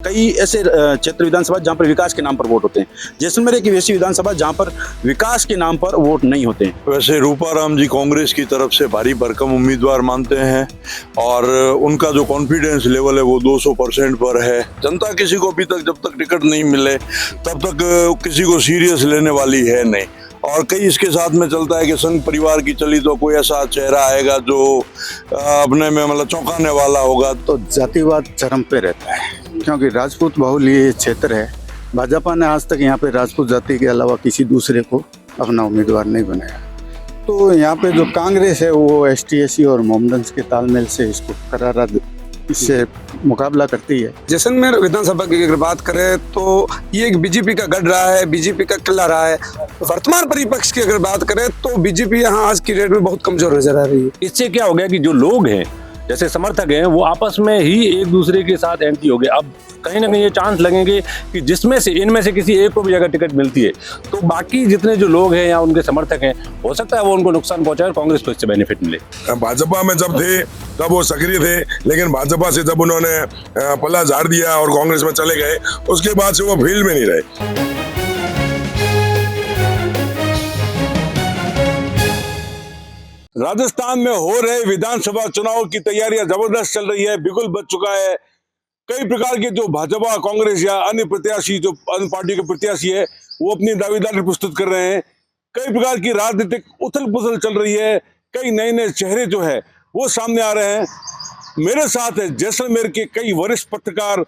कई ऐसे क्षेत्र विधानसभा जहाँ पर विकास के नाम पर वोट होते हैं। जैसलमेर एक ऐसी विधानसभा जहाँ पर विकास के नाम पर वोट नहीं होते हैं। वैसे रूपाराम जी कांग्रेस की तरफ से भारी भरकम उम्मीदवार मानते हैं और उनका जो कॉन्फिडेंस लेवल है वो 200% पर है। जनता किसी को अभी तक जब तक टिकट नहीं मिले तब तक किसी को सीरियस लेने वाली है नहीं। और कई इसके साथ में चलता है कि संघ परिवार की चली तो कोई ऐसा चेहरा आएगा जो अपने में मतलब चौंकाने वाला होगा। तो जातिवाद चरम पे रहता है, क्योंकि राजपूत बहुल ये क्षेत्र है। भाजपा ने आज तक यहाँ पे राजपूत जाति के अलावा किसी दूसरे को अपना उम्मीदवार नहीं बनाया। तो यहाँ पे जो कांग्रेस है वो ST/SC और मोमडन्स के तालमेल से इसको करारा इससे मुकाबला करती है। जैसलमेर विधानसभा की अगर बात करें तो ये एक बीजेपी का गढ़ रहा है, बीजेपी का किला रहा है। वर्तमान परिपक्ष की अगर बात करें तो बीजेपी यहाँ आज की डेट में बहुत कमजोर नजर आ रही है। इससे क्या हो गया कि जो लोग हैं जैसे समर्थक हैं वो आपस में ही एक दूसरे के साथ एंटी हो गए। अब कहीं ना कहीं ये चांस लगेंगे कि जिसमें से इनमें से किसी एक को भी अगर टिकट मिलती है तो बाकी जितने जो लोग हैं या उनके समर्थक हैं हो सकता है वो उनको नुकसान पहुंचाए और कांग्रेस को इससे बेनिफिट मिले। भाजपा में जब थे तब वो सक्रिय थे, लेकिन भाजपा से जब उन्होंने पल्ला झाड़ दिया और कांग्रेस में चले गए उसके बाद से वो फील्ड में नहीं रहे। राजस्थान में हो रहे विधानसभा चुनाव की तैयारियां जबरदस्त चल रही है, बिगुल बज चुका है। कई प्रकार के जो भाजपा कांग्रेस या अन्य प्रत्याशी जो अन्य पार्टी के प्रत्याशी है वो अपनी दावेदारी प्रस्तुत कर रहे हैं। कई प्रकार की राजनीतिक उथल पुथल चल रही है, कई नए नए चेहरे जो है वो सामने आ रहे हैं। मेरे साथ है जैसलमेर के कई वरिष्ठ पत्रकार,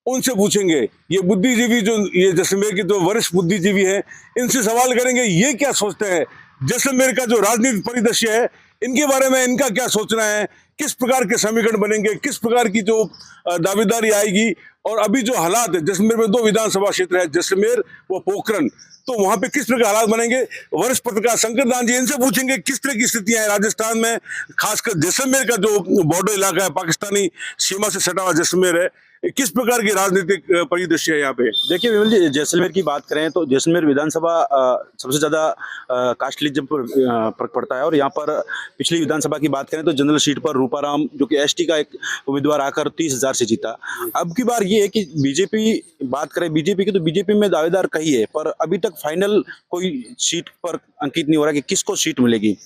उनसे पूछेंगे ये बुद्धिजीवी जो ये जैसलमेर के जो वरिष्ठ बुद्धिजीवी हैं इनसे सवाल करेंगे ये क्या सोचते हैं जैसलमेर का जो राजनीतिक परिदृश्य है इनके बारे में, इनका क्या सोचना है, किस प्रकार के समीकरण बनेंगे, किस प्रकार की जो दावेदारी आएगी। और अभी जो हालात है जैसलमेर में 2 विधानसभा क्षेत्र है, जैसलमेर व पोखरण, तो वहां पे किस प्रकार हालात बनेंगे। वरिष्ठ पत्रकार शंकर दान जी, इनसे पूछेंगे किस तरह की स्थितियां हैं राजस्थान में, खासकर जैसलमेर का जो बॉर्डर इलाका है, पाकिस्तानी सीमा से सटा हुआ जैसलमेर है, किस प्रकार की राजनीतिक परिदृश्य है यहाँ पे। देखिए विमल जी, जैसलमेर की बात करें तो जैसलमेर विधानसभा सबसे ज्यादा कास्टलिज्म पर फर्क पड़ता है। और यहाँ पर पिछली विधानसभा की बात करें तो जनरल सीट पर रूपाराम जो कि ST का एक उम्मीदवार आकर 30,000 से जीता। अब की बार ये है कि बीजेपी बात करें बीजेपी की तो बीजेपी में दावेदार कई है, पर अभी तक फाइनल कोई सीट पर अंकित नहीं हो रहा कि किसको सीट मिलेगी,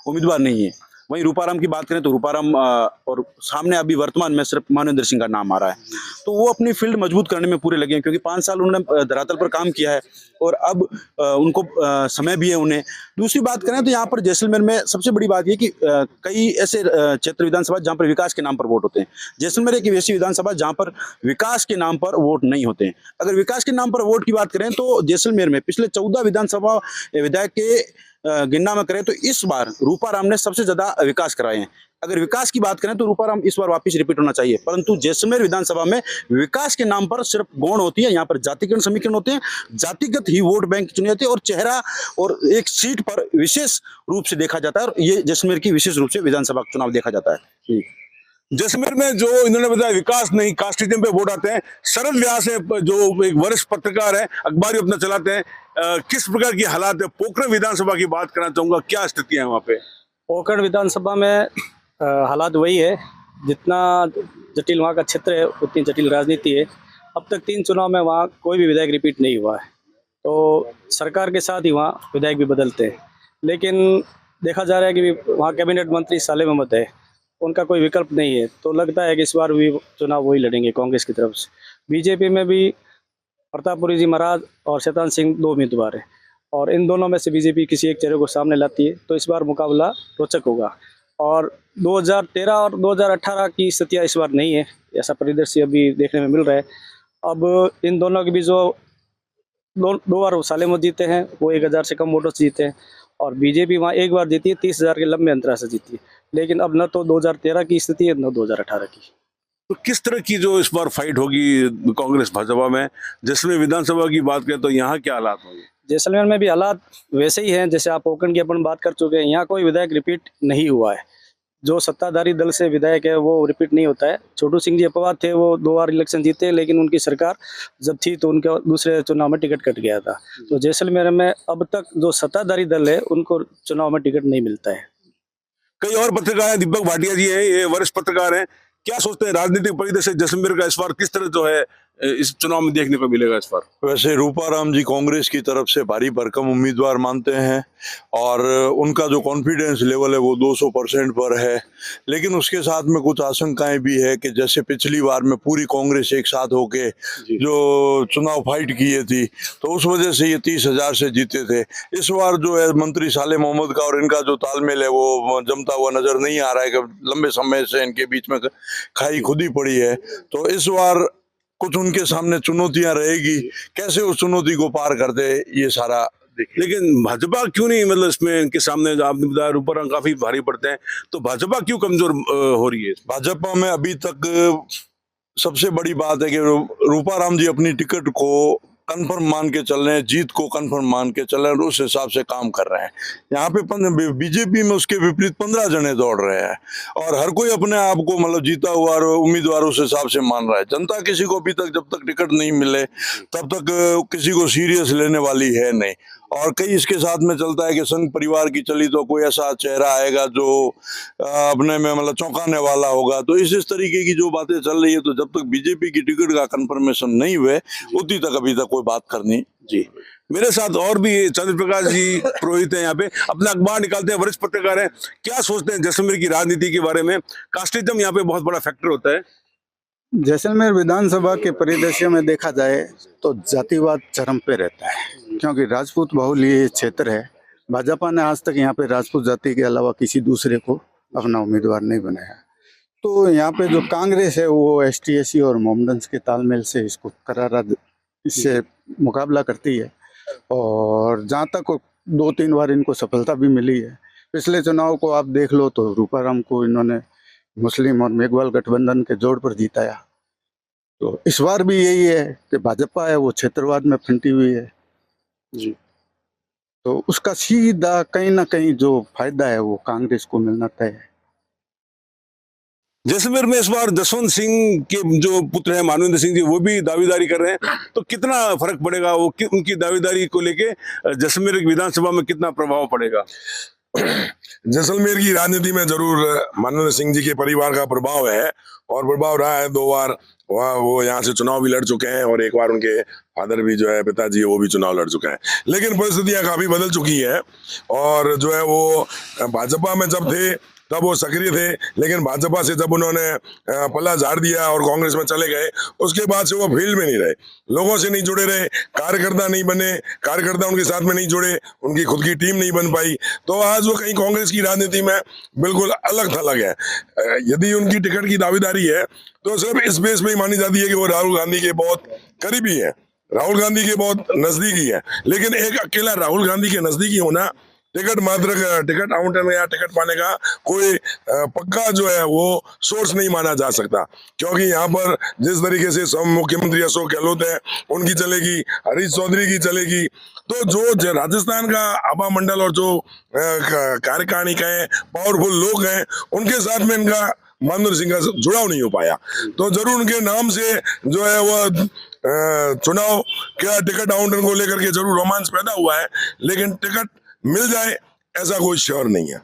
उम्मीदवार नहीं है। वहीं रूपाराम की बात करें तो रूपाराम और सामने अभी वर्तमान में सिर्फ मानवेंद्र सिंह का नाम आ रहा है। तो वो अपनी फील्ड मजबूत करने में पूरे लगे हैं, क्योंकि 5 साल उन्होंने धरातल पर काम किया है और अब उनको समय भी है उन्हें। दूसरी बात करें तो यहाँ पर जैसलमेर में सबसे बड़ी बात ये कि कई ऐसे क्षेत्र विधानसभा जहाँ पर विकास के नाम पर वोट होते हैं। जैसलमेर एक ऐसी विधानसभा जहाँ पर विकास के नाम पर वोट नहीं होते हैं। अगर विकास के नाम पर वोट की बात करें तो जैसलमेर में पिछले 14 विधानसभा विधायक के गिनना में करें तो इस बार रूपाराम ने सबसे ज्यादा विकास कराए हैं। अगर विकास की बात करें तो रूपाराम इस बार वापस रिपीट होना चाहिए, परंतु जैसलमेर विधानसभा में विकास के नाम पर सिर्फ गौण होती है। यहाँ पर जातिगत समीकरण होते हैं, जातिगत ही वोट बैंक चुने जाते हैं और चेहरा और एक सीट पर विशेष रूप से देखा जाता है। और ये जैसलमेर की विशेष रूप से विधानसभा चुनाव देखा जाता है। जैसलमेर में जो इन्होंने बताया विकास नहीं, कास्टिज्म पे वोट आते हैं। शरद व्यास है जो एक वरिष्ठ पत्रकार है, अखबार भी अपना चलाते हैं, किस प्रकार की हालात है। पोखरण विधानसभा की बात करना चाहूंगा, क्या स्थिति है वहाँ पे। पोखरण विधानसभा में हालात वही है, जितना जटिल वहाँ का क्षेत्र है उतनी जटिल राजनीति है। अब तक 3 चुनाव में वहाँ कोई भी विधायक रिपीट नहीं हुआ है, तो सरकार के साथ ही वहाँ विधायक भी बदलते हैं। लेकिन देखा जा रहा है कि वहाँ कैबिनेट मंत्री सालेह अहमद है, उनका कोई विकल्प नहीं है। तो लगता है कि इस बार भी चुनाव वही लड़ेंगे कांग्रेस की तरफ से। बीजेपी में भी प्रतापपुरी जी महाराज और शैतान सिंह 2 उम्मीदवार हैं और इन दोनों में से बीजेपी किसी एक चेहरे को सामने लाती है तो इस बार मुकाबला रोचक होगा। और 2013 और 2018 की स्थितियाँ इस बार नहीं है, ऐसा परिदृश्य अभी देखने में मिल रहा है। अब इन दोनों के बीच जो 2 बार सालेह अहमद जीते हैं वो 1000 से कम वोटों से जीते हैं और बीजेपी वहाँ एक बार जीती है 30,000 के लंबे अंतराल से जीती है। लेकिन अब न तो 2013 की स्थिति है न 2018 की। तो किस तरह की जो इस बार फाइट होगी कांग्रेस भाजपा में। जैसलमेर विधानसभा की बात करें तो यहाँ क्या हालात होंगे। जैसलमेर में भी हालात वैसे ही हैं जैसे आप पोखरण की अपन बात कर चुके हैं। यहाँ कोई विधायक रिपीट नहीं हुआ है, जो सत्ताधारी दल से विधायक है वो रिपीट नहीं होता है। छोटू सिंह जी अपवाद थे, वो 2 बार इलेक्शन जीते, लेकिन उनकी सरकार जब थी तो उनके दूसरे चुनाव में टिकट कट गया था। तो जैसलमेर में अब तक जो सत्ताधारी दल है उनको चुनाव में टिकट नहीं मिलता है। कई और पत्रकार हैं, दीपक भाटिया जी हैं, ये वरिष्ठ पत्रकार हैं, क्या सोचते हैं राजनीतिक परिदृश्य जैसलमेर का इस बार किस तरह जो है इस चुनाव में देखने को मिलेगा इस बार? वैसे रूपाराम जी कांग्रेस की तरफ से भारी भरकम उम्मीदवार मानते हैं और उनका जो कॉन्फिडेंस लेवल है वो 200% पर है, लेकिन उसके साथ में कुछ आशंकाएं भी है कि जैसे पिछली बार में पूरी कांग्रेस एक साथ होके जो चुनाव फाइट किए थी तो उस वजह से ये 30,000 से जीते थे। इस बार जो है मंत्री साले मोहम्मद का और इनका जो तालमेल है वो जमता हुआ नजर नहीं आ रहा है कि लंबे समय से इनके बीच में खाई खुदी पड़ी है। तो इस बार कुछ उनके सामने चुनौतियां रहेगी, कैसे उस चुनौती को पार करते ये सारा देखिए। लेकिन भाजपा क्यों नहीं, मतलब इसमें इनके सामने जो आपने बताया रूपाराम काफी भारी पड़ते हैं, तो भाजपा क्यों कमजोर हो रही है? भाजपा में अभी तक सबसे बड़ी बात है कि रूपाराम जी अपनी टिकट को कंफर्म मान के चल रहे हैं, जीत को कंफर्म मान के चल रहे हैं और उस हिसाब से काम कर रहे हैं। यहाँ पे बीजेपी में उसके विपरीत 15 जने दौड़ रहे हैं और हर कोई अपने आप को मतलब जीता हुआ और उम्मीदवार उस हिसाब से मान रहा है। जनता किसी को अभी तक जब तक टिकट नहीं मिले तब तक किसी को सीरियस लेने वाली है नहीं। और कई इसके साथ में चलता है कि संघ परिवार की चली तो कोई ऐसा चेहरा आएगा जो अपने में मतलब चौंकाने वाला होगा। तो इस तरीके की जो बातें चल रही है, तो जब तक बीजेपी की टिकट का कंफर्मेशन नहीं हुए उतनी तक अभी तक कोई बात करनी। जी, मेरे साथ और भी चंद्र प्रकाश जी पुरोहित हैं, यहाँ पे अपना अखबार निकालते हैं, वरिष्ठ पत्रकार हैं। क्या सोचते हैं जैसलमेर की राजनीति के बारे में? कास्टिज्म यहाँ पे बहुत बड़ा फैक्टर होता है। जैसलमेर विधानसभा के परिदृश्य में देखा जाए तो जातिवाद चरम पे रहता है, क्योंकि राजपूत बहुल ये क्षेत्र है। भाजपा ने आज तक यहाँ पे राजपूत जाति के अलावा किसी दूसरे को अपना उम्मीदवार नहीं बनाया। तो यहाँ पे जो कांग्रेस है वो ST SC और मोमडन्स के तालमेल से इसको करारा इससे मुकाबला करती है और जहाँ तक 2-3 बार इनको सफलता भी मिली है। पिछले चुनाव को आप देख लो तो रूपाराम को इन्होंने मुस्लिम और मेघवाल गठबंधन के जोड़ पर जीताया। तो इस बार भी यही है कि भाजपा है वो क्षेत्रवाद में फंटी हुई है जी। तो उसका सीधा कहीं ना कहीं जो फायदा है वो कांग्रेस को मिलना तय है। जैसलमेर में इस बार जसवंत सिंह के जो पुत्र हैं मानवेंद्र सिंह जी, वो भी दावेदारी कर रहे हैं, तो कितना फर्क पड़ेगा वो उनकी दावेदारी को लेके जैसलमेर विधानसभा में कितना प्रभाव पड़ेगा? जैसलमेर की राजनीति में जरूर मानवेंद्र सिंह जी के परिवार का प्रभाव है और प्रभाव रहा है। 2 बार वो यहाँ से चुनाव भी लड़ चुके हैं और एक बार उनके फादर भी जो है पिताजी वो भी चुनाव लड़ चुके हैं। लेकिन परिस्थितियां काफी बदल चुकी है और जो है वो भाजपा में जब थे तब वो सक्रिय थे, लेकिन भाजपा से जब उन्होंने पल्ला झाड़ दिया और कांग्रेस में चले गए उसके बाद से वो फील्ड में नहीं रहे, लोगों से नहीं जुड़े रहे, कार्यकर्ता नहीं बने, कार्यकर्ता उनके साथ में नहीं जुड़े, उनकी खुद की टीम नहीं बन पाई। तो आज वो कहीं कांग्रेस की राजनीति में बिल्कुल अलग थलग है। यदि उनकी टिकट की दावेदारी है तो सिर्फ इस बेस पे ही मानी जाती है कि वो राहुल गांधी के बहुत करीबी है, राहुल गांधी के बहुत नजदीकी है। लेकिन एक अकेला राहुल गांधी के नजदीकी होना टिकट आवंटन या टिकट पाने का कोई पक्का जो है वो सोर्स नहीं माना जा सकता, क्योंकि यहाँ पर जिस तरीके से मुख्यमंत्री अशोक गहलोत है उनकी चलेगी, हरीश चौधरी की चलेगी, तो जो राजस्थान का आभा मंडल और जो कार्यकारिणी का पावरफुल लोग हैं उनके साथ में इनका मानवेंद्र सिंह का जुड़ाव नहीं हो पाया। तो जरूर उनके नाम से जो है वह चुनाव क्या टिकट आवंटन को लेकर के जरूर रोमांच पैदा हुआ है, लेकिन टिकट मिल जाए ऐसा कोई श्योर नहीं है।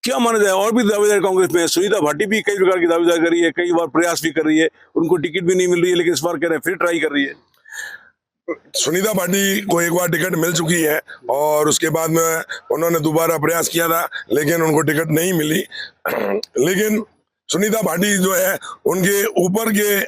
क्या माना जाए? और भी दावेदार कांग्रेस में सुनीता भाटी भी कई प्रकार की दावेदार कर रही है, कई बार प्रयास भी कर रही है, उनको टिकट भी नहीं मिल रही है, लेकिन इस बार कह रहे हैं फिर ट्राई कर रही है। सुनीता भाटी को एक बार टिकट मिल चुकी है और उसके बाद में उन्होंने दोबारा प्रयास किया था लेकिन उनको टिकट नहीं मिली। लेकिन सुनीता भाटी जो है उनके ऊपर के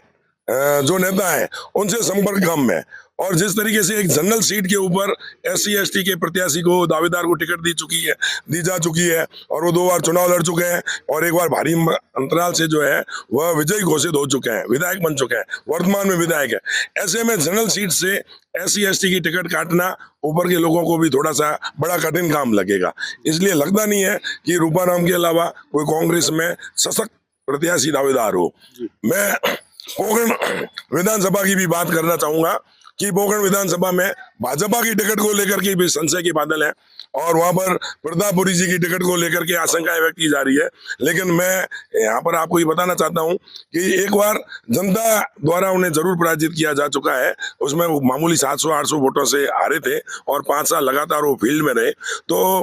जो नेता है उनसे संपर्क कम है और जिस तरीके से एक जनरल सीट के ऊपर SC ST के प्रत्याशी को दावेदार को टिकट दी जा चुकी है और वो 2 बार चुनाव लड़ चुके हैं और एक बार भारी अंतराल से जो है वह विजयी घोषित हो चुके हैं, विधायक बन चुके हैं, वर्तमान में विधायक है। ऐसे में जनरल सीट से SC ST की टिकट काटना ऊपर के लोगों को भी थोड़ा सा बड़ा कठिन काम लगेगा। इसलिए लगता नहीं है कि रूपाराम के अलावा कोई कांग्रेस में सशक्त प्रत्याशी दावेदार हो। मैं पोखरण विधानसभा की भी बात करना चाहूंगा कि पोखरण विधानसभा में भाजपा की टिकट को लेकर के भी संशय के बादल हैं और वहां पर प्रतापपुरी जी की टिकट को लेकर के आशंकाएं व्यक्त की जा रही है। लेकिन मैं यहाँ पर आपको ये बताना चाहता हूँ कि एक बार जनता द्वारा उन्हें जरूर पराजित किया जा चुका है, उसमें वो मामूली 700-800 वोटों से हारे थे और 5 साल लगातार वो फील्ड में रहे। तो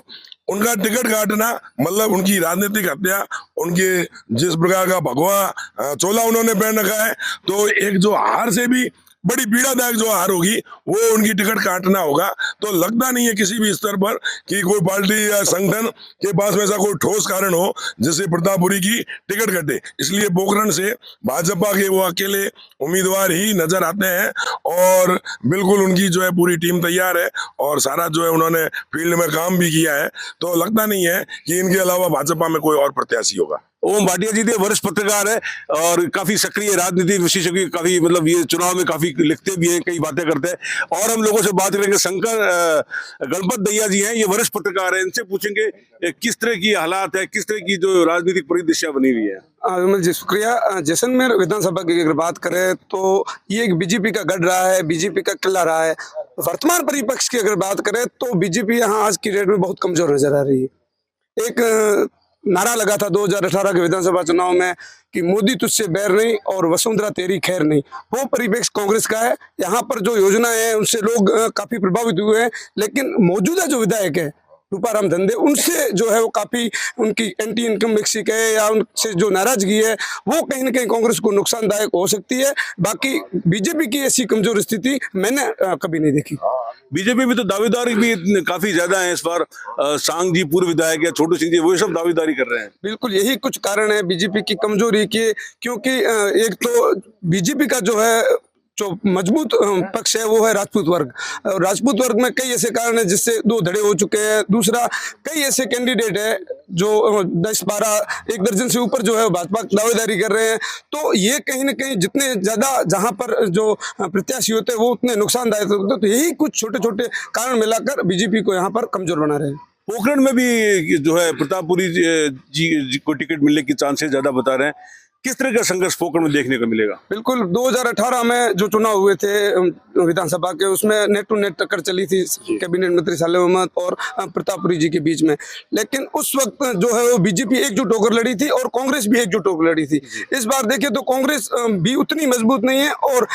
उनका टिकट काटना मतलब उनकी राजनीतिक हत्या, उनके जिस प्रकार का भगवा चोला उन्होंने पहन रखा है, तो एक जो हार से भी बड़ी पीड़ादायक जो हार होगी वो उनकी टिकट काटना होगा। तो लगता नहीं है किसी भी स्तर पर कि कोई पार्टी या संगठन के पास में ऐसा कोई ठोस कारण हो जिससे प्रतापपुरी की टिकट कटे। इसलिए पोखरण से भाजपा के वो अकेले उम्मीदवार ही नजर आते हैं और बिल्कुल उनकी जो है पूरी टीम तैयार है और सारा जो है उन्होंने फील्ड में काम भी किया है। तो लगता नहीं है कि इनके अलावा भाजपा में कोई और प्रत्याशी होगा। ओम भाटिया जी थे, वरिष्ठ पत्रकार है और काफी सक्रिय राजनीति विशेषज्ञ, काफी मतलब ये चुनाव में काफी लिखते भी हैं, कई बातें करते हैं। और हम लोगों से बात करेंगे, शंकर गणपत दैया जी हैं, ये वरिष्ठ पत्रकार है, इनसे पूछेंगे किस तरह की हालात है, किस तरह की जो राजनीतिक परिदृश्य बनी हुई है। विमल जी शुक्रिया। जैसलमेर विधानसभा की अगर बात करें तो ये एक बीजेपी का गढ़ रहा है, बीजेपी का किला रहा है। वर्तमान परिपक्ष की अगर बात करें तो बीजेपी यहाँ आज की डेट में बहुत कमजोर नजर आ रही है। एक नारा लगा था 2018 के विधानसभा चुनाव में कि मोदी तुझसे बैर नहीं और वसुंधरा तेरी खैर नहीं, वो परिप्रेक्ष्य कांग्रेस का है। यहाँ पर जो योजनाएं हैं उनसे लोग काफी प्रभावित हुए हैं, लेकिन मौजूदा जो विधायक है रूपाराम धंधे, उनसे जो है वो काफी उनकी एंटी इनकम मिक्सिक है या उनसे जो नाराजगी है वो कहीं ना कहीं कांग्रेस को नुकसानदायक हो सकती है। बाकी बीजेपी की ऐसी कमजोर स्थिति मैंने कभी नहीं देखी। बीजेपी में तो दावेदार भी काफी ज्यादा है इस बार। सांग जी पूर्व विधायक है, छोटू सिंह जी, वो सब दावेदारी कर रहे हैं। बिल्कुल यही कुछ कारण है बीजेपी की कमजोरी के, क्योंकि एक तो बीजेपी का जो है जो मजबूत पक्ष है वो है राजपूत वर्ग। राजपूत वर्ग में कई ऐसे कारण है जिससे दो धड़े हो चुके हैं। दूसरा, कई ऐसे कैंडिडेट है जो 10-12 एक दर्जन से ऊपर जो है भाजपा दावेदारी कर रहे हैं। तो ये कहीं ना कहीं जितने ज्यादा जहां पर जो प्रत्याशी होते हैं वो उतने नुकसानदायक होते हैं। तो यही कुछ छोटे छोटे कारण मिलाकर बीजेपी को यहाँ पर कमजोर बना रहे हैं। पोखरण में भी जो है प्रतापपुरी जी को टिकट मिलने की चांसेस ज्यादा बता रहे हैं। किस तरह का संघर्ष पोखरण में देखने को मिलेगा? बिल्कुल 2018 में जो चुनाव हुए थे विधानसभा के, उसमें नेट टू नेट टक्कर चली थी कैबिनेट मंत्री सालेह अहमद और प्रतापपुरी जी के बीच में। लेकिन उस वक्त जो है वो बीजेपी एकजुट होकर लड़ी थी और कांग्रेस भी एकजुट होकर लड़ी थी। इस बार देखें तो कांग्रेस भी उतनी मजबूत नहीं है और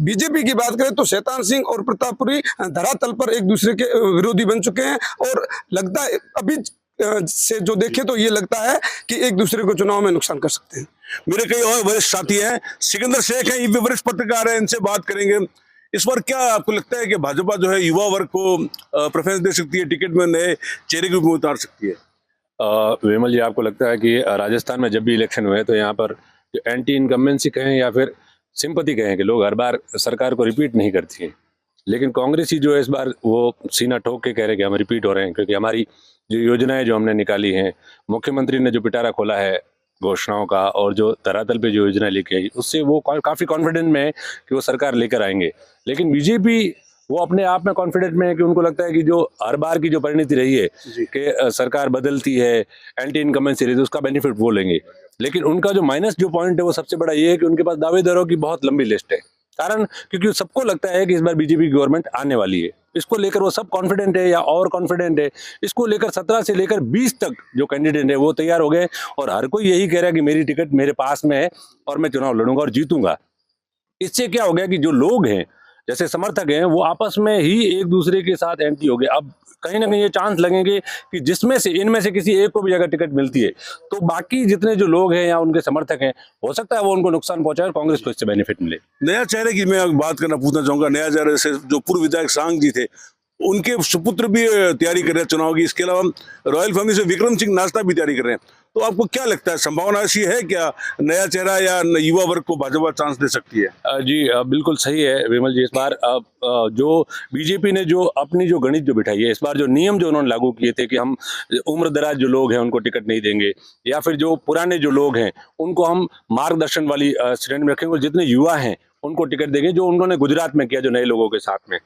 बीजेपी की बात करें तो शैतान सिंह और प्रतापपुरी धरातल पर एक दूसरे के विरोधी बन चुके हैं। और लगता है अभी से जो देखें तो ये लगता है कि एक दूसरे को चुनाव में नुकसान कर सकते हैं। मेरे कई और वरिष्ठ साथी हैं, सिकंदर शेख हैं, ये भी वरिष्ठ पत्रकार हैं, इनसे बात करेंगे। इस बार क्या आपको लगता है कि भाजपा जो है युवा वर्ग को प्रेफरेंस दे सकती है, टिकट में नए चेहरे के रूप में उतार सकती है? विमल जी, आपको लगता है कि राजस्थान में जब भी इलेक्शन हुए तो यहाँ पर जो एंटी इनकम्बेंसी कहें या फिर सिंपैथी कहें कि लोग हर बार सरकार को रिपीट नहीं करती हैं, लेकिन कांग्रेस ही जो है इस बार वो सीना ठोक के कह रहे हैं कि हम रिपीट हो रहे हैं, क्योंकि हमारी जो योजनाएं जो हमने निकाली हैं, मुख्यमंत्री ने जो पिटारा खोला है घोषणाओं का और जो धरातल पे जो योजना लेके आई, उससे वो काफ़ी कॉन्फिडेंट में है कि वो सरकार लेकर आएंगे। लेकिन बीजेपी वो अपने आप में कॉन्फिडेंट में है कि उनको लगता है कि जो हर बार की जो परिणति रही है कि सरकार बदलती है, एंटी इनकम्बेंसी रही है, तो उसका बेनिफिट वो लेंगे। लेकिन उनका जो माइनस जो पॉइंट है वो सबसे बड़ा ये है कि उनके पास दावेदारों की बहुत लंबी लिस्ट है। कारण क्योंकि सबको लगता है कि इस बार बीजेपी की गवर्नमेंट आने वाली है, इसको लेकर वो सब कॉन्फिडेंट है या और कॉन्फिडेंट है। इसको लेकर 17 से लेकर 20 तक जो कैंडिडेट है वो तैयार हो गए और हर कोई यही कह रहा है कि मेरी टिकट मेरे पास में है और मैं चुनाव लड़ूंगा और जीतूंगा। इससे क्या हो गया कि जो लोग हैं, जैसे समर्थक हैं, वो आपस में ही एक दूसरे के साथ एंटी हो गए। अब कहीं ना कहीं ये चांस लगेंगे कि जिसमें से इनमें से किसी एक को भी अगर टिकट मिलती है तो बाकी जितने जो लोग हैं या उनके समर्थक हैं, हो सकता है वो उनको नुकसान पहुंचाए और कांग्रेस को इससे बेनिफिट मिले। नया चेहरे की मैं बात करना पूछना चाहूंगा। नया चेहरे से जो पूर्व विधायक सांग जी थे, उनके सुपुत्र भी तैयारी कर रहे हैं चुनाव की। इसके अलावा रॉयल फैमिली से विक्रम सिंह नाश्ता भी तैयारी कर रहे हैं। तो आपको क्या लगता है, संभावना ऐसी है क्या नया चेहरा या युवा वर्ग को भाजपा चांस दे सकती है? जी बिल्कुल सही है विमल जी। इस बार जो बीजेपी ने जो अपनी जो गणित जो बिठाई है, इस बार जो नियम जो उन्होंने लागू किए थे कि हम उम्र दराज जो लोग हैं उनको टिकट नहीं देंगे या फिर जो पुराने जो लोग हैं उनको हम मार्गदर्शन वाली श्रेणी में रखेंगे और जितने युवा हैं उनको टिकट देंगे, जो उन्होंने गुजरात में किया जो नए लोगों के साथ में।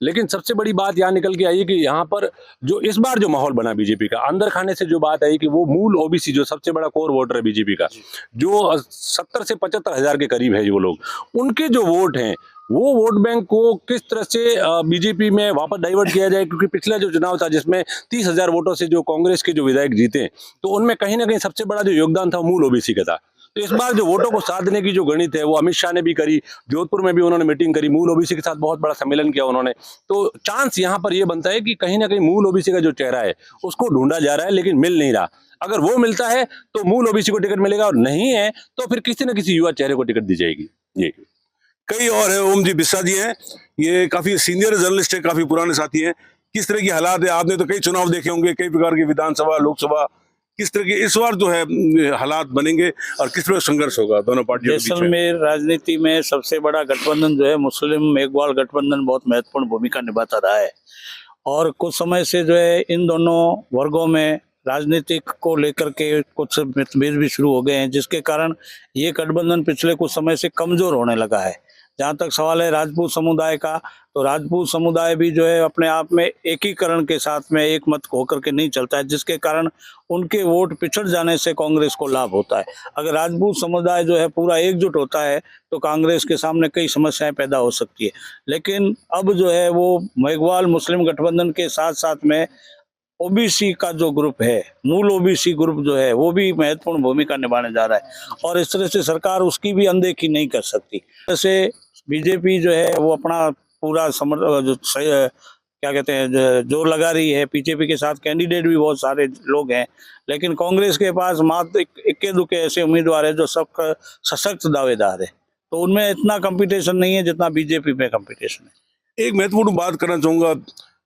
लेकिन सबसे बड़ी बात यहाँ निकल के आई है कि यहाँ पर जो इस बार जो माहौल बना बीजेपी का, अंदर खाने से जो बात आई कि वो मूल ओबीसी जो सबसे बड़ा कोर वोटर है बीजेपी का, जो 70 से 75 हज़ार के करीब है, वो लोग, उनके जो वोट हैं वो वोट बैंक को किस तरह से बीजेपी में वापस डाइवर्ट किया जाए। क्योंकि पिछला जो चुनाव था जिसमें 30,000 वोटों से जो कांग्रेस के जो विधायक जीते, तो उनमें कहीं ना कहीं सबसे बड़ा जो योगदान था मूल ओबीसी का था। तो इस बार जो वोटों को साधने की जो गणित है वो अमित शाह ने भी करी, जोधपुर में भी उन्होंने मीटिंग करी, मूल ओबीसी के साथ बहुत बड़ा सम्मेलन किया उन्होंने। तो चांस यहाँ पर ये बनता है कि कहीं ना कहीं मूल ओबीसी का जो चेहरा है उसको ढूंढा जा रहा है, लेकिन मिल नहीं रहा। अगर वो मिलता है तो मूल ओबीसी को टिकट मिलेगा, और नहीं है तो फिर किसी न किसी युवा चेहरे को टिकट दी जाएगी। जी कई और है, ओम जी बिस्सा जी हैं, ये काफी सीनियर जर्नलिस्ट है, काफी पुराने साथी हैं। किस तरह की हालात है, आपने तो कई चुनाव देखे होंगे, कई प्रकार के विधानसभा लोकसभा, किस तरह के इस बार जो है हालात बनेंगे और किस तरह संघर्ष होगा दोनों पार्टियों के बीच में? जैसलमेर राजनीति में सबसे बड़ा गठबंधन जो है मुस्लिम मेघवाल गठबंधन बहुत महत्वपूर्ण भूमिका निभाता रहा है, और कुछ समय से जो है इन दोनों वर्गों में राजनीतिक को लेकर के कुछ मतभेद भी शुरू हो गए हैं, जिसके कारण ये गठबंधन पिछले कुछ समय से कमजोर होने लगा है। जहाँ तक सवाल है राजपूत समुदाय का, तो राजपूत समुदाय भी जो है अपने आप में एकीकरण के साथ में एक मत होकर के नहीं चलता है, जिसके कारण उनके वोट पिछड़ जाने से कांग्रेस को लाभ होता है। अगर राजपूत समुदाय जो है पूरा एकजुट होता है तो कांग्रेस के सामने कई समस्याएं पैदा हो सकती है। लेकिन अब जो है वो मेघवाल मुस्लिम गठबंधन के साथ साथ में ओबीसी का जो ग्रुप है, मूल ओबीसी ग्रुप जो है वो भी महत्वपूर्ण भूमिका निभाने जा रहा है, और इस तरह से सरकार उसकी भी अनदेखी नहीं कर सकती। जैसे बीजेपी जो है वो अपना पूरा क्या कहते हैं जोर लगा रही है, बीजेपी के साथ कैंडिडेट भी बहुत सारे लोग हैं, लेकिन कांग्रेस के पास मात्र इक्के दुक्के ऐसे उम्मीदवार है जो सब सशक्त दावेदार है, तो उनमें इतना कंपटीशन नहीं है जितना बीजेपी में कंपटीशन है। एक महत्वपूर्ण बात करना चाहूंगा,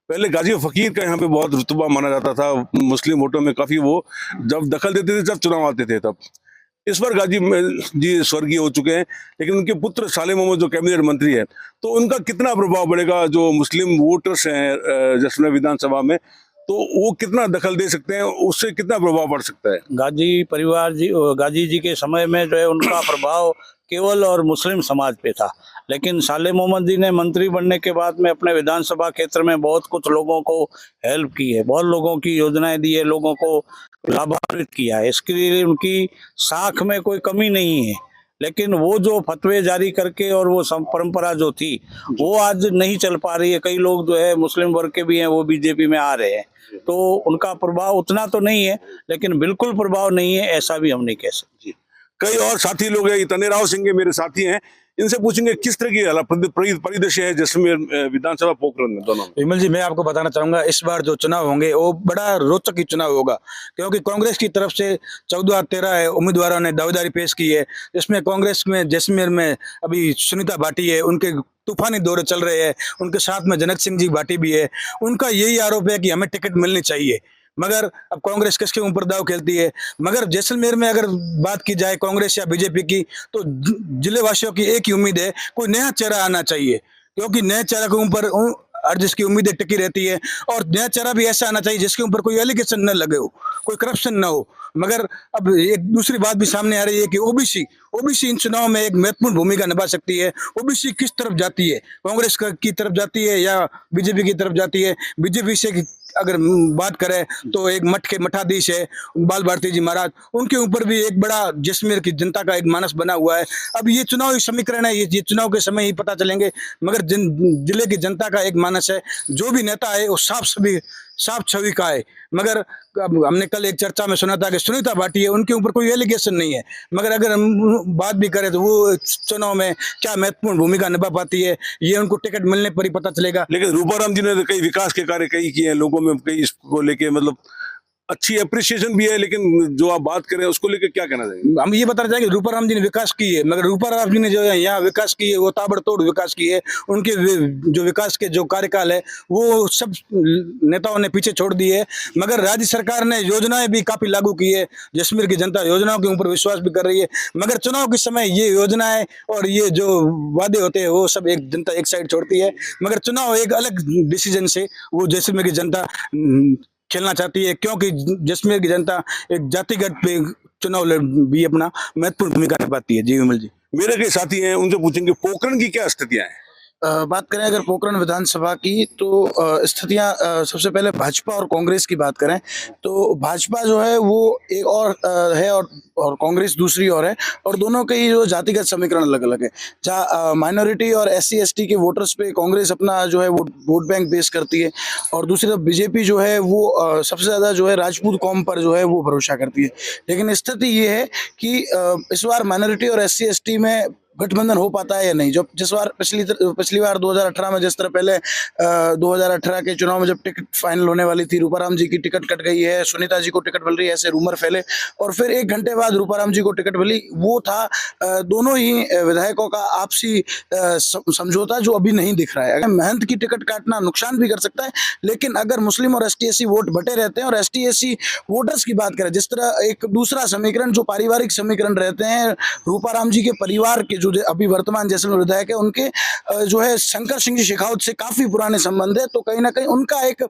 पहले गाजी फकीर का यहाँ पे बहुत रुतबा माना जाता था, मुस्लिम वोटों में काफी वो जब दखल देते थे जब चुनाव आते थे तब। इस बार गाजी जी स्वर्गीय हो चुके हैं, लेकिन उनके पुत्र साले मोहम्मद जो कैबिनेट मंत्री है, तो उनका कितना प्रभाव पड़ेगा जो मुस्लिम वोटर्स हैं जैसलमेर विधानसभा में, तो वो कितना दखल दे सकते हैं, उससे कितना प्रभाव पड़ सकता है? गाजी जी के समय में जो है उनका प्रभाव केवल और मुस्लिम समाज पे था, लेकिन साले मोहम्मद जी ने मंत्री बनने के बाद में अपने विधानसभा क्षेत्र में बहुत कुछ लोगों को हेल्प की है, बहुत लोगों की योजनाएं दी है, लोगों को लाभान्वित किया है। इसके लिए उनकी साख में कोई कमी नहीं है, लेकिन वो जो फतवे जारी करके और वो परंपरा जो थी वो आज नहीं चल पा रही है। कई लोग जो है मुस्लिम वर्ग के भी हैं वो बीजेपी में आ रहे हैं, तो उनका प्रभाव उतना तो नहीं है, लेकिन बिल्कुल प्रभाव नहीं है ऐसा भी हम नहीं कह सकते। कई और साथी लोग हैं, तनेराव सिंह मेरे साथी हैं, इनसे पूछेंगे किस तरह की परिदृश्य है जैसलमेर विधानसभा पोखरण में दोनों। विमल जी, मैं आपको बताना चाहूंगा इस बार जो चुनाव होंगे वो बड़ा रोचक ही चुनाव होगा, क्योंकि कांग्रेस की तरफ से 14-13 उम्मीदवारों ने दावेदारी पेश की है। इसमें कांग्रेस में जैसलमेर में अभी सुनीता भाटी है, उनके तूफानी दौरे चल रहे हैं, उनके साथ में जनक सिंह जी भाटी भी है। उनका यही आरोप है कि हमें टिकट मिलनी चाहिए, मगर अब कांग्रेस किसके ऊपर दाव खेलती है। मगर जैसलमेर में अगर बात की जाए कांग्रेस या बीजेपी की, तो जिले वासियों की एक ही उम्मीद है, कोई नया चेहरा आना चाहिए, क्योंकि नए चेहरा के ऊपर हर जिसकी उम्मीदें टिकी रहती है, और नया चेहरा भी ऐसा आना चाहिए जिसके ऊपर कोई एलिगेशन न लगे हो, कोई करप्शन न हो। मगर अब एक दूसरी बात भी सामने आ रही है कि ओबीसी इन चुनाव में एक महत्वपूर्ण भूमिका निभा सकती है। ओबीसी किस तरफ जाती है, कांग्रेस की तरफ जाती है या बीजेपी की तरफ जाती है? बीजेपी से अगर बात करें तो एक मठ के मठाधीश है बाल भारती जी महाराज, उनके ऊपर भी एक बड़ा जैसलमेर की जनता का एक मानस बना हुआ है। अब ये चुनावी समीकरण है, ये चुनाव के समय ही पता चलेंगे, मगर जिले की जनता का एक मानस है, जो भी नेता है वो साफ छवि का है। मगर अब हमने कल एक चर्चा में सुना था कि सुनीता भाटी है, उनके ऊपर कोई एलिगेशन नहीं है, मगर अगर हम बात भी करें तो वो चुनाव में क्या महत्वपूर्ण भूमिका निभा पाती है, ये उनको टिकट मिलने पर ही पता चलेगा। लेकिन रूपाराम जी ने तो कई विकास के कार्य कई किए हैं, लोगों में कई इसको लेके मतलब अच्छी अप्रिसिएशन भी है, लेकिन जो आप बात करें उसको लेकर क्या कहना चाहिए? हम ये बताना चाहेंगे रूपाराम जी ने विकास की है, मगर रूपाराम जी ने जो है यहाँ विकास की है वो ताबड़तोड़ विकास की है। उनके जो विकास के जो कार्यकाल है वो सब नेताओं ने पीछे छोड़ दिए है, मगर राज्य सरकार ने योजनाएं भी काफी लागू की है। जैसलमेर की जनता योजनाओं के ऊपर विश्वास भी कर रही है, मगर चुनाव के समय ये योजनाएं और ये जो वादे होते हैं वो सब एक जनता एक साइड छोड़ती है, मगर चुनाव एक अलग डिसीजन से वो जैसलमेर की जनता खेलना चाहती है, क्योंकि जैसलमेर की जनता एक जातिगत पे चुनाव भी अपना महत्वपूर्ण भूमिका निभाती है। जी विमल जी, मेरे कई साथी हैं, उनसे पूछेंगे पोखरण की क्या स्थितियां हैं। बात करें अगर पोखरण विधानसभा की तो स्थितियां सबसे पहले भाजपा और कांग्रेस की बात करें तो भाजपा जो है वो एक और है और कांग्रेस दूसरी ओर है और दोनों के ही जो जातिगत समीकरण अलग अलग है। जहाँ माइनॉरिटी और SC ST के वोटर्स पे कांग्रेस अपना जो है वो वोट बैंक बेस करती है और दूसरी तरफ बीजेपी जो है वो सबसे ज़्यादा जो है राजपूत कौम पर जो है वो भरोसा करती है। लेकिन स्थिति ये है कि इस बार माइनॉरिटी और SC ST में गठबंधन हो पाता है या नहीं। जो जिस बार पिछली बार 2018 में जिस तरह पहले 2018 के चुनाव में जब टिकट फाइनल होने वाली थी, रूपाराम जी की टिकट कट गई है, सुनीता जी को टिकट मिल रही है, ऐसे रूमर फैले और फिर 1 घंटे बाद रूपाराम जी को टिकट मिली। वो था दोनों ही विधायकों का आपसी समझौता जो अभी नहीं दिख रहा है। अगर महंत की टिकट काटना नुकसान भी कर सकता है, लेकिन अगर मुस्लिम और ST SC वोट बटे रहते हैं और ST SC वोटर्स की बात करें, जिस तरह एक दूसरा समीकरण जो पारिवारिक समीकरण रहते हैं, रूपाराम जी के परिवार के जो अभी वर्तमान जैसलमेर विधायक है उनके जो है शंकर सिंह जी शेखावत से काफी पुराने संबंध है, तो कहीं ना कहीं उनका एक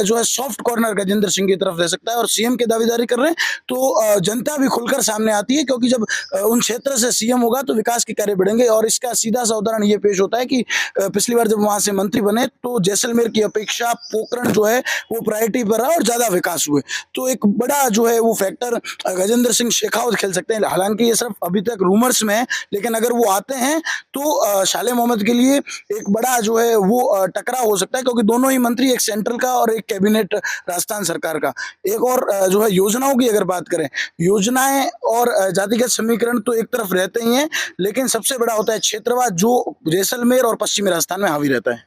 जो है सॉफ्ट कॉर्नर गजेंद्र सिंह की तरफ रह सकता है। और CM की दावेदारी कर रहे हैं तो जनता भी खुलकर सामने आती है, क्योंकि जब उन क्षेत्र से CM होगा तो विकास के कार्य बढ़ेंगे। और इसका सीधा सा उदाहरण ये पेश होता है कि पिछली बार जब वहां से मंत्री बने तो जैसलमेर की अपेक्षा पोखरण जो है वो प्रायोरिटी पर रहा और ज्यादा विकास हुए। तो एक बड़ा जो है वो फैक्टर गजेंद्र सिंह शेखावत खेल सकते हैं। हालांकि ये सिर्फ अभी तक रूमर्स में है, लेकिन अगर वो आते हैं तो शाले मोहम्मद के लिए एक बड़ा जो है वो टकराव हो सकता है, क्योंकि दोनों ही मंत्री, एक सेंट्रल का और एक कैबिनेट राजस्थान सरकार का। एक और जो है योजनाओं की अगर बात करें, योजनाएं और जातिगत समीकरण तो एक तरफ रहते ही हैं, लेकिन सबसे बड़ा होता है क्षेत्रवाद जो जैसलमेर और पश्चिमी राजस्थान में हावी रहता है।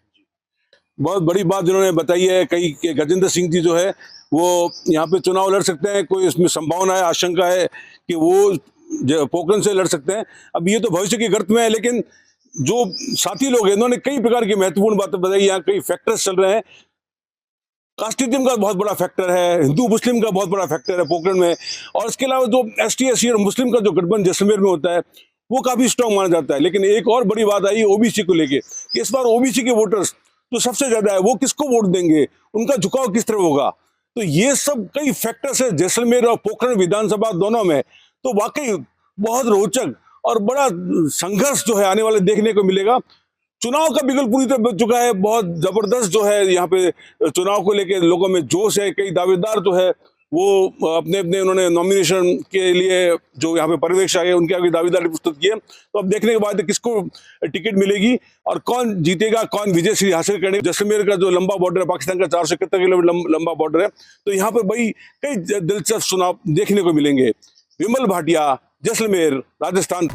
बहुत बड़ी बात जिन्होंने बताई है कई कि गजेंद्र सिंह जी जो है वो यहाँ पे चुनाव लड़ सकते हैं। कोई इसमें संभावना है, आशंका है कि वो पोखरण से लड़ सकते हैं। अब ये तो भविष्य की गर्त में है, लेकिन जो साथी लोग हैं इन्होंने कई प्रकार की महत्वपूर्ण बातें बताई। यहाँ कई फैक्टर्स चल रहे हैं। कास्टिज्म का बहुत बड़ा फैक्टर है, हिंदू मुस्लिम का बहुत बड़ा फैक्टर है पोखरण में, और इसके अलावा जो ST SC और मुस्लिम का जो गठबंधन जैसलमेर में होता है वो काफी स्ट्रांग माना जाता है। लेकिन एक और बड़ी बात आई OBC को लेके कि इस बार OBC के वोटर्स जो सबसे ज्यादा है वो किसको वोट देंगे, उनका झुकाव किस तरह होगा। तो ये सब कई फैक्टर्स है जैसलमेर और पोखरण विधानसभा दोनों में। तो वाकई बहुत रोचक और बड़ा संघर्ष जो है आने वाले देखने को मिलेगा। चुनाव का बिगुल पूरी तरह बच चुका है। बहुत जबरदस्त जो है यहाँ पे चुनाव को लेके लोगों में जोश है। कई दावेदार जो है वो अपने अपने उन्होंने नॉमिनेशन के लिए जो यहाँ पे पर्यवेक्षक आए उनके आगे दावेदारी प्रस्तुत किए। तो अब देखने के बाद किसको टिकट मिलेगी और कौन जीतेगा, कौन विजय श्री हासिल करेगा। जैसलमेर का जो लंबा बॉर्डर है, पाकिस्तान का 471 किलोमीटर लंबा बॉर्डर है, तो यहाँ पर भाई कई दिलचस्प चुनाव देखने को मिलेंगे। विमल भाटिया, जैसलमेर, राजस्थान।